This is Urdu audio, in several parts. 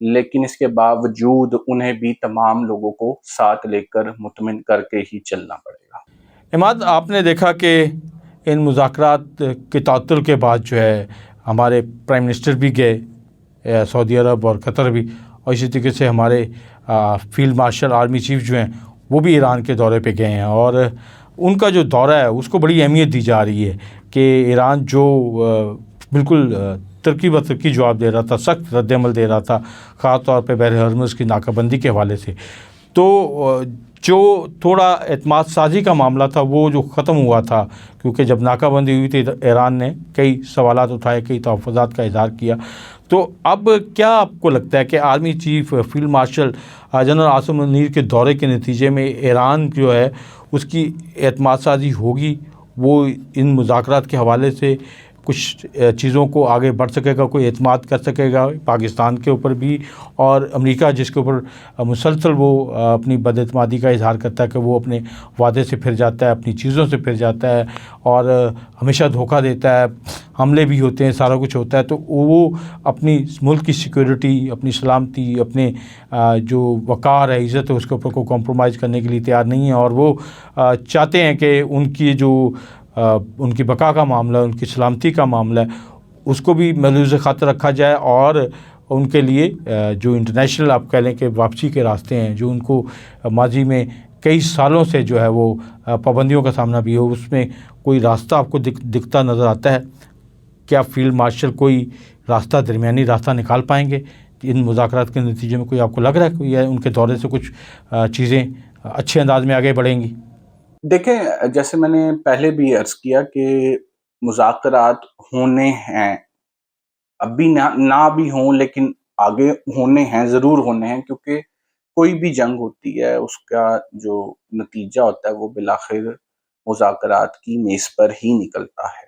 لیکن اس کے باوجود انہیں بھی تمام لوگوں کو ساتھ لے کر مطمئن کر کے ہی چلنا پڑے گا۔ عماد، آپ نے دیکھا کہ ان مذاکرات کے تعطل کے بعد جو ہے ہمارے پرائم منسٹر بھی گئے سعودی عرب اور قطر بھی، اور اسی طریقے سے ہمارے فیلڈ مارشل آرمی چیف جو ہیں وہ بھی ایران کے دورے پہ گئے ہیں، اور ان کا جو دورہ ہے اس کو بڑی اہمیت دی جا رہی ہے کہ ایران جو بالکل ترقی بترقی جواب دے رہا تھا، سخت رد عمل دے رہا تھا، خاص طور پہ بحر ہرمز کی ناکہ بندی کے حوالے سے، تو جو تھوڑا اعتماد سازی کا معاملہ تھا وہ جو ختم ہوا تھا، کیونکہ جب ناکہ بندی ہوئی تھی ایران نے کئی سوالات اٹھائے، کئی تحفظات کا اظہار کیا، تو اب کیا آپ کو لگتا ہے کہ army chief field marshal general Asim Munir کے دورے کے نتیجے میں ایران جو ہے اس کی اعتماد سازی ہوگی، وہ ان مذاکرات کے حوالے سے کچھ چیزوں کو آگے بڑھ سکے گا، کوئی اعتماد کر سکے گا پاکستان کے اوپر بھی، اور امریکہ جس کے اوپر مسلسل وہ اپنی بد اعتمادی کا اظہار کرتا ہے کہ وہ اپنے وعدے سے پھر جاتا ہے، اپنی چیزوں سے پھر جاتا ہے اور ہمیشہ دھوکہ دیتا ہے، حملے بھی ہوتے ہیں، سارا کچھ ہوتا ہے، تو وہ اپنی ملک کی سیکیورٹی، اپنی سلامتی، اپنے جو وقار ہے، عزت ہے، اس کے اوپر کو کمپرومائز کرنے کے لیے تیار نہیں ہے، اور وہ چاہتے ہیں کہ ان کی جو ان کی بقا کا معاملہ، ان کی سلامتی کا معاملہ ہے، اس کو بھی ملحوظ خاطر رکھا جائے، اور ان کے لیے جو انٹرنیشنل آپ کہہ لیں کہ واپسی کے راستے ہیں، جو ان کو ماضی میں کئی سالوں سے جو ہے وہ پابندیوں کا سامنا بھی ہو، اس میں کوئی راستہ آپ کو دکھتا نظر آتا ہے؟ کیا فیلڈ مارشل کوئی راستہ، درمیانی راستہ نکال پائیں گے ان مذاکرات کے نتیجے میں؟ کوئی آپ کو لگ رہا ہے کوئی ان کے دورے سے کچھ چیزیں اچھے انداز میں آگے بڑھیں گی؟ دیکھیں، جیسے میں نے پہلے بھی عرض کیا کہ مذاکرات ہونے ہیں، اب بھی نہ بھی ہوں، لیکن آگے ہونے ہیں، ضرور ہونے ہیں، کیونکہ کوئی بھی جنگ ہوتی ہے اس کا جو نتیجہ ہوتا ہے وہ بالآخر مذاکرات کی میز پر ہی نکلتا ہے،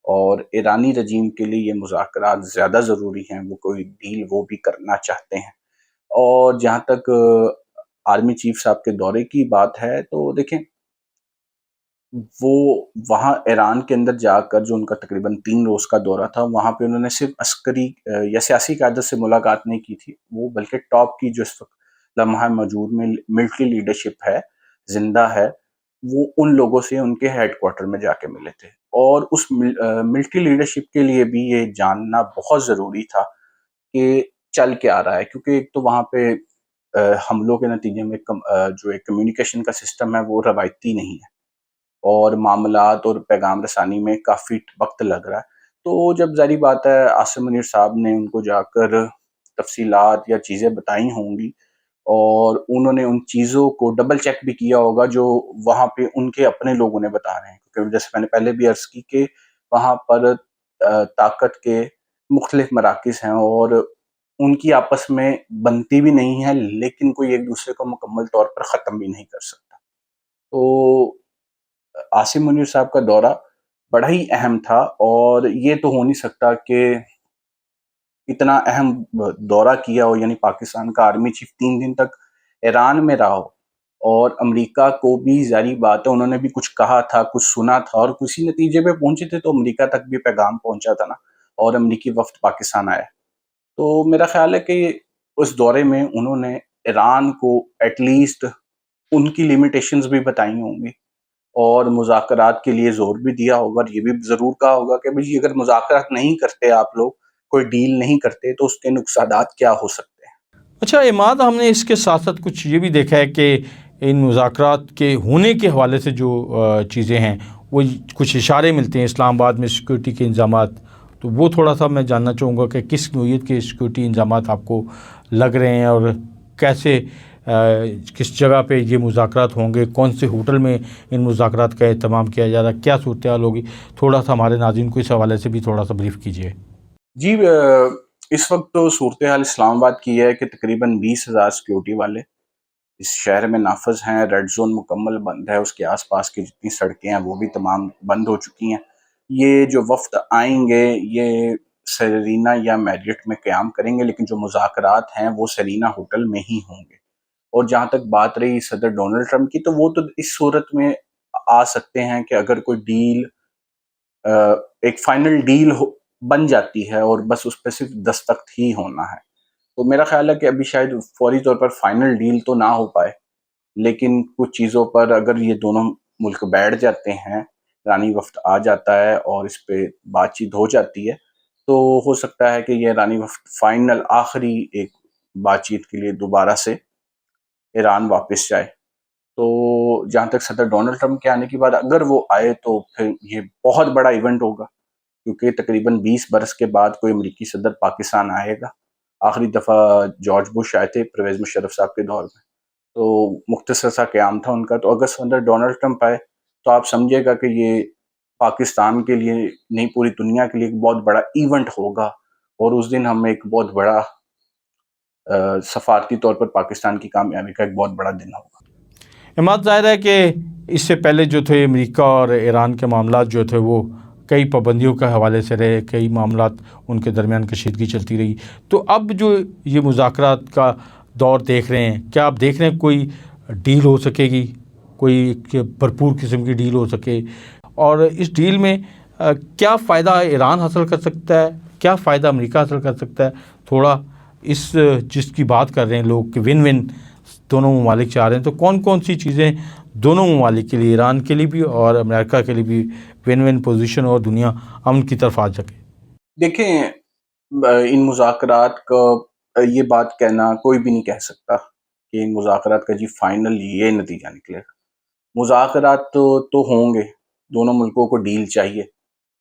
اور ایرانی رجیم کے لیے یہ مذاکرات زیادہ ضروری ہیں، وہ کوئی ڈیل وہ بھی کرنا چاہتے ہیں۔ اور جہاں تک آرمی چیف صاحب کے دورے کی بات ہے، تو دیکھیں، وہ وہاں ایران کے اندر جا کر جو ان کا تقریباً 3 روز کا دورہ تھا، وہاں پہ انہوں نے صرف عسکری یا سیاسی قیادت سے ملاقات نہیں کی تھی، وہ بلکہ ٹاپ کی جو اس وقت لمحہ موجود میں ملٹری لیڈرشپ ہے، زندہ ہے، وہ ان لوگوں سے ان کے ہیڈ کوارٹر میں جا کے ملے تھے، اور اس ملٹری لیڈرشپ کے لیے بھی یہ جاننا بہت ضروری تھا کہ چل کے آ رہا ہے، کیونکہ ایک تو وہاں پہ حملوں کے نتیجے میں جو ایک کمیونیکیشن کا سسٹم ہے وہ روایتی نہیں ہے، اور معاملات اور پیغام رسانی میں کافی وقت لگ رہا ہے۔ تو جب ظاہری بات ہے عاصم منیر صاحب نے ان کو جا کر تفصیلات یا چیزیں بتائی ہوں گی، اور انہوں نے ان چیزوں کو ڈبل چیک بھی کیا ہوگا جو وہاں پہ ان کے اپنے لوگوں نے بتا رہے ہیں، کیونکہ جیسے میں نے پہلے بھی عرض کی کہ وہاں پر طاقت کے مختلف مراکز ہیں، اور ان کی آپس میں بنتی بھی نہیں ہے، لیکن کوئی ایک دوسرے کو مکمل طور پر ختم بھی نہیں کر سکتا۔ تو عاصم منیر صاحب کا دورہ بڑا ہی اہم تھا، اور یہ تو ہو نہیں سکتا کہ اتنا اہم دورہ کیا ہو، یعنی پاکستان کا آرمی چیف 3 دن تک ایران میں رہا ہو، اور امریکہ کو بھی ظاہری بات ہے انہوں نے بھی کچھ کہا تھا، کچھ سنا تھا، اور کسی نتیجے پہ پہنچے تھے، تو امریکہ تک بھی پیغام پہنچا تھا نا، اور امریکی وفد پاکستان آیا۔ تو میرا خیال ہے کہ اس دورے میں انہوں نے ایران کو ایٹ لیسٹ ان کی لیمیٹیشنز بھی بتائی ہوں گی، اور مذاکرات کے لیے زور بھی دیا ہوگا، اور یہ بھی ضرور کہا ہوگا کہ بھئی اگر مذاکرات نہیں کرتے آپ لوگ، کوئی ڈیل نہیں کرتے، تو اس کے نقصانات کیا ہو سکتے ہیں۔ اچھا عماد، ہم نے اس کے ساتھ ساتھ کچھ یہ بھی دیکھا ہے کہ ان مذاکرات کے ہونے کے حوالے سے جو چیزیں ہیں وہ کچھ اشارے ملتے ہیں اسلام آباد میں سیکورٹی کے انتظامات، تو وہ تھوڑا سا میں جاننا چاہوں گا کہ کس نوعیت کے سیکورٹی انتظامات آپ کو لگ رہے ہیں، اور کیسے کس جگہ پہ یہ مذاکرات ہوں گے، کون سے ہوٹل میں ان مذاکرات کا اہتمام کیا جا رہا ہے، کیا صورتحال ہوگی؟ تھوڑا سا ہمارے ناظرین کو اس حوالے سے بھی تھوڑا سا بریف کیجیے۔ جی، اس وقت تو صورتحال اسلام آباد کی ہے کہ تقریباً 20,000 سیکیورٹی والے اس شہر میں نافذ ہیں، ریڈ زون مکمل بند ہے، اس کے آس پاس کی جتنی سڑکیں ہیں وہ بھی تمام بند ہو چکی ہیں۔ یہ جو وفد آئیں گے یہ سرینا یا میریٹ میں قیام کریں گے، لیکن جو مذاکرات ہیں وہ سرینا ہوٹل میں ہی ہوں گے۔ اور جہاں تک بات رہی صدر ڈونلڈ ٹرمپ کی، تو وہ تو اس صورت میں آ سکتے ہیں کہ اگر کوئی ڈیل، ایک فائنل ڈیل بن جاتی ہے، اور بس اس پہ صرف دستخط ہی ہونا ہے، تو میرا خیال ہے کہ ابھی شاید فوری طور پر فائنل ڈیل تو نہ ہو پائے، لیکن کچھ چیزوں پر اگر یہ دونوں ملک بیٹھ جاتے ہیں، ایرانی وفد آ جاتا ہے اور اس پہ بات چیت ہو جاتی ہے، تو ہو سکتا ہے کہ یہ ایرانی وفد فائنل آخری ایک بات چیت کے لیے دوبارہ سے ایران واپس جائے۔ تو جہاں تک صدر ڈونلڈ ٹرمپ کے آنے کی بات، اگر وہ آئے تو پھر یہ بہت بڑا ایونٹ ہوگا، کیونکہ تقریباً 20 برس کے بعد کوئی امریکی صدر پاکستان آئے گا۔ آخری دفعہ جارج بش آئے تھے پرویز مشرف صاحب کے دور میں، تو مختصر سا قیام تھا ان کا۔ تو اگر صدر ڈونلڈ ٹرمپ آئے تو آپ سمجھے گا کہ یہ پاکستان کے لیے نہیں، پوری دنیا کے لیے ایک بہت بڑا ایونٹ ہوگا، اور اس دن ہم ایک بہت بڑا سفارتی طور پر پاکستان کی کامیابی کا ایک بہت بڑا دن ہوگا۔ عماد، ظاہر ہے کہ اس سے پہلے جو تھے امریکہ اور ایران کے معاملات جو تھے وہ کئی پابندیوں کے حوالے سے رہے، کئی معاملات ان کے درمیان کشیدگی چلتی رہی۔ تو اب جو یہ مذاکرات کا دور دیکھ رہے ہیں، کیا آپ دیکھ رہے ہیں کوئی ڈیل ہو سکے گی، کوئی بھرپور قسم کی ڈیل ہو سکے؟ اور اس ڈیل میں کیا فائدہ ایران حاصل کر سکتا ہے، کیا فائدہ امریکہ حاصل کر سکتا ہے؟ تھوڑا اس جس کی بات کر رہے ہیں لوگ کہ ون ون دونوں ممالک چاہ رہے ہیں، تو کون کون سی چیزیں دونوں ممالک کے لیے، ایران کے لیے بھی اور امریکہ کے لیے بھی ون ون پوزیشن اور دنیا امن کی طرف آ سکے؟ دیکھیں، ان مذاکرات کا یہ بات کہنا کوئی بھی نہیں کہہ سکتا کہ ان مذاکرات کا جی فائنل یہ نتیجہ نکلے گا۔ مذاکرات تو ہوں گے، دونوں ملکوں کو ڈیل چاہیے۔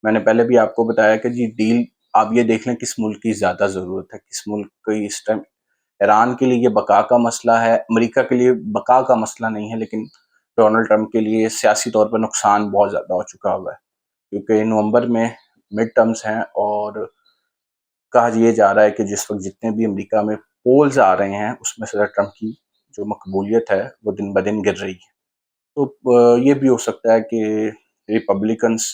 میں نے پہلے بھی آپ کو بتایا کہ جی ڈیل آپ یہ دیکھ لیں کس ملک کی زیادہ ضرورت ہے، کس ملک کی اس ٹائم۔ ایران کے لیے یہ بقا کا مسئلہ ہے، امریکہ کے لیے بقا کا مسئلہ نہیں ہے، لیکن ڈونلڈ ٹرمپ کے لیے سیاسی طور پر نقصان بہت زیادہ ہو چکا ہوا ہے، کیونکہ نومبر میں مڈ ٹرمز ہیں، اور کہا یہ جا رہا ہے کہ جس وقت جتنے بھی امریکہ میں پولز آ رہے ہیں اس میں صدر ٹرمپ کی جو مقبولیت ہے وہ دن بدن گر رہی ہے۔ تو یہ بھی ہو سکتا ہے کہ ریپبلکنز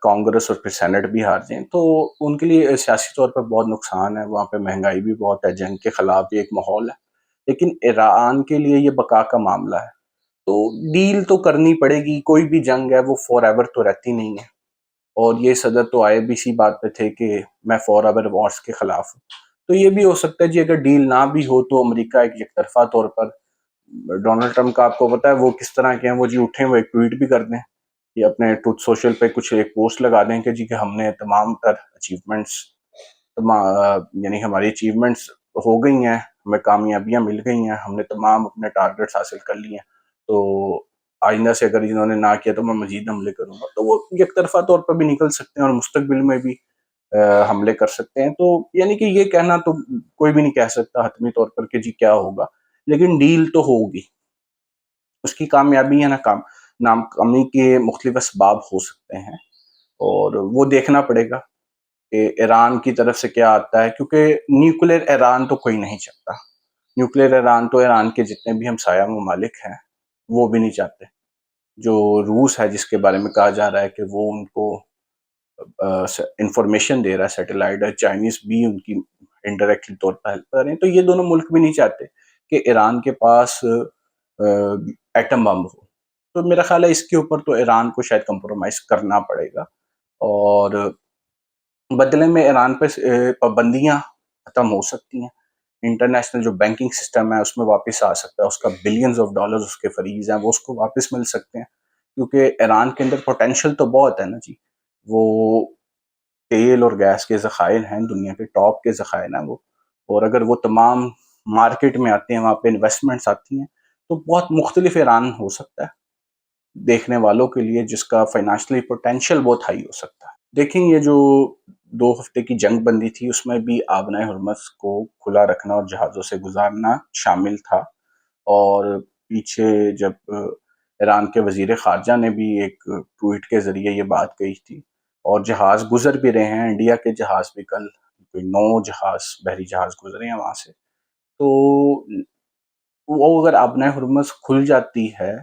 کانگریس اور پھر سینٹ بھی ہار جائیں، تو ان کے لیے سیاسی طور پر بہت نقصان ہے، وہاں پہ مہنگائی بھی بہت ہے، جنگ کے خلاف بھی ایک ماحول ہے، لیکن ایران کے لیے یہ بقا کا معاملہ ہے، تو ڈیل تو کرنی پڑے گی۔ کوئی بھی جنگ ہے وہ فور ایور تو رہتی نہیں ہے، اور یہ صدر تو آئے بھی اسی بات پہ تھے کہ میں فور ایور وارز کے خلاف ہوں۔ تو یہ بھی ہو سکتا ہے جی اگر ڈیل نہ بھی ہو تو امریکہ ایک یک طرفہ طور پر، ڈونلڈ ٹرمپ کا آپ کو پتا ہے وہ کس طرح کے ہیں، وہ جی اٹھیں وہ ایک ٹویٹ بھی کر دیں، یہ اپنے ٹروتھ سوشل پہ کچھ ایک پوسٹ لگا دیں کہ جی کہ ہم نے تمام تر اچیومنٹس، یعنی ہماری اچیومنٹس ہو گئی ہیں، ہمیں کامیابیاں مل گئی ہیں، ہم نے تمام اپنے ٹارگٹس حاصل کر لیے ہیں، تو آئندہ سے اگر انہوں نے نہ کیا تو میں مزید حملے کروں گا۔ تو وہ یک طرفہ طور پر بھی نکل سکتے ہیں اور مستقبل میں بھی حملے کر سکتے ہیں۔ تو یعنی کہ یہ کہنا تو کوئی بھی نہیں کہہ سکتا حتمی طور پر کہ جی کیا ہوگا، لیکن ڈیل تو ہوگی۔ اس کی کامیابی یا ناکامی کے مختلف اسباب ہو سکتے ہیں، اور وہ دیکھنا پڑے گا کہ ایران کی طرف سے کیا آتا ہے، کیونکہ نیوکلیر ایران تو کوئی نہیں چاہتا۔ نیوکلیر ایران تو ایران کے جتنے بھی ہمسایہ ممالک ہیں وہ بھی نہیں چاہتے۔ جو روس ہے جس کے بارے میں کہا جا رہا ہے کہ وہ ان کو انفارمیشن دے رہا ہے، سیٹلائٹ ہے، چائنیز بھی ان کی انڈائریکٹلی طور پر ہیلپ کر رہے ہیں، تو یہ دونوں ملک بھی نہیں چاہتے کہ ایران کے پاس ایٹم بم ہو۔ تو میرا خیال ہے اس کے اوپر تو ایران کو شاید کمپرومائز کرنا پڑے گا، اور بدلے میں ایران پہ پابندیاں ختم ہو سکتی ہیں۔ انٹرنیشنل جو بینکنگ سسٹم ہے اس میں واپس آ سکتا ہے، اس کا بلینز آف ڈالرز اس کے فریز ہیں وہ اس کو واپس مل سکتے ہیں، کیونکہ ایران کے اندر پوٹینشیل تو بہت ہے نا جی۔ وہ تیل اور گیس کے ذخائر ہیں، دنیا کے ٹاپ کے ذخائر ہیں وہ، اور اگر وہ تمام مارکیٹ میں آتے ہیں، وہاں پہ انویسٹمنٹس آتی ہیں، تو بہت مختلف ایران ہو سکتا ہے دیکھنے والوں کے لیے، جس کا فائنانشلی پوٹینشیل بہت ہائی ہو سکتا ہے۔ دیکھیں یہ جو 2 ہفتے کی جنگ بندی تھی اس میں بھی آبنائے ہرمز کو کھلا رکھنا اور جہازوں سے گزارنا شامل تھا، اور پیچھے جب ایران کے وزیر خارجہ نے بھی ایک ٹویٹ کے ذریعے یہ بات کہی تھی، اور جہاز گزر بھی رہے ہیں، انڈیا کے جہاز بھی کل کوئی 9 جہاز بحری جہاز گزرے ہیں وہاں سے، تو وہ اگر آبنائے ہرمز کھل جاتی ہے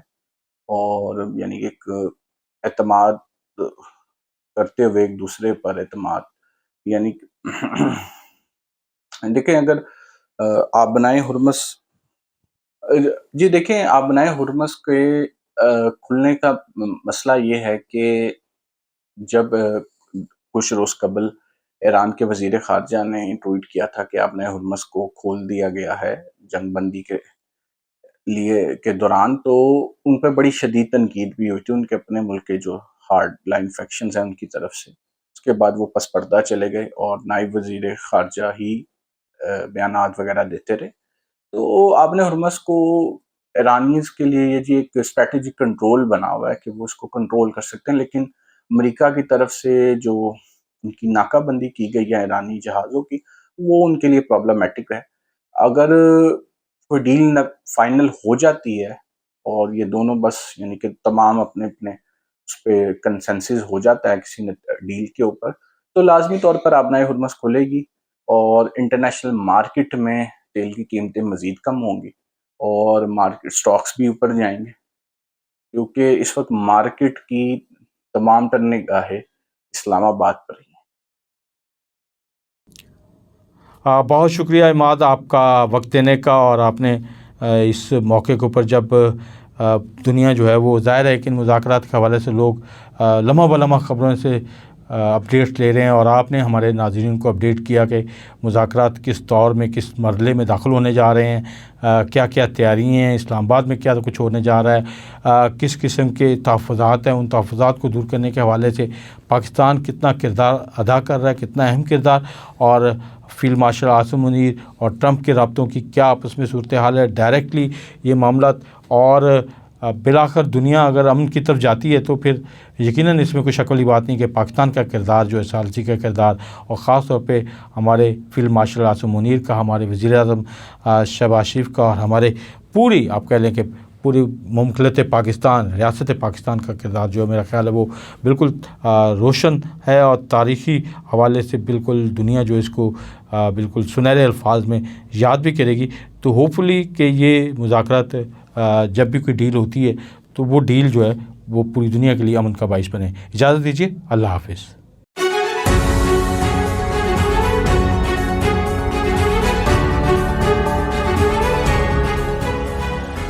اور یعنی ایک اعتماد کرتے ہوئے ایک دوسرے پر اعتماد، یعنی دیکھیں اگر آبنائے ہرمز، جی دیکھیں آبنائے ہرمز کے کھلنے کا مسئلہ یہ ہے کہ جب کچھ روز قبل ایران کے وزیر خارجہ نے ٹویٹ کیا تھا کہ آبِ ہرمز کو کھول دیا گیا ہے جنگ بندی کے دوران، تو ان پہ بڑی شدید تنقید بھی ہوئی تھی ان کے اپنے ملک کے جو ہارڈ لائن فیکشنز ہیں ان کی طرف سے۔ اس کے بعد وہ پس پردہ چلے گئے اور نائب وزیر خارجہ ہی بیانات وغیرہ دیتے رہے۔ تو آبِ ہرمز کو ایرانیز کے لیے یہ جی ایک اسٹریٹجک کنٹرول بنا ہوا ہے کہ وہ اس کو کنٹرول کر سکتے ہیں، لیکن امریکہ کی طرف سے جو ان کی ناکہ بندی کی گئی ہے ایرانی جہازوں کی، وہ ان کے لیے پرابلمٹک ہے۔ اگر کوئی ڈیل فائنل ہو جاتی ہے اور یہ دونوں بس یعنی کہ تمام اپنے اپنے اس پہ کنسنسس ہو جاتا ہے کسی ڈیل کے اوپر، تو لازمی طور پر آبِ ہرمز کھلے گی اور انٹرنیشنل مارکیٹ میں تیل کی قیمتیں مزید کم ہوں گی اور مارکیٹ سٹاکس بھی اوپر جائیں گے، کیونکہ اس وقت مارکیٹ کی تمام تر نگاہیں اسلام آباد پر ہی ہیں۔ بہت شکریہ عماد آپ کا وقت دینے کا، اور آپ نے اس موقع کے اوپر جب دنیا جو ہے وہ ظاہر ہے کہ ان مذاکرات کے حوالے سے لوگ لمحہ بلمحہ خبروں سے اپڈیٹ لے رہے ہیں، اور آپ نے ہمارے ناظرین کو اپڈیٹ کیا کہ مذاکرات کس دور میں کس مرحلے میں داخل ہونے جا رہے ہیں، کیا کیا تیاریاں ہیں، اسلام آباد میں کیا کچھ ہونے جا رہا ہے، کس قسم کے تحفظات ہیں، ان تحفظات کو دور کرنے کے حوالے سے پاکستان کتنا کردار ادا کر رہا ہے، کتنا اہم کردار، اور فیلڈ مارشل عاصم منیر اور ٹرمپ کے رابطوں کی کیا آپس میں صورتحال ہے، ڈائریکٹلی یہ معاملات، اور بالآخر دنیا اگر امن کی طرف جاتی ہے تو پھر یقیناً اس میں کوئی شک والی بات نہیں کہ پاکستان کا کردار جو ہے ثالثی کا کردار، اور خاص طور پہ ہمارے فیلڈ مارشل عاصم منیر کا، ہمارے وزیر اعظم شہباز شریف کا، اور ہمارے پوری آپ کہہ لیں کہ پوری مملکت پاکستان، ریاست پاکستان کا کردار جو ہے میرا خیال ہے وہ بالکل روشن ہے، اور تاریخی حوالے سے بالکل دنیا جو اس کو بالکل سنہرے الفاظ میں یاد بھی کرے گی۔ تو ہوپفلی کہ یہ مذاکرات جب بھی کوئی ڈیل ہوتی ہے تو وہ ڈیل جو ہے وہ پوری دنیا کے لیے امن کا باعث بنے۔ اجازت دیجیے، اللہ حافظ۔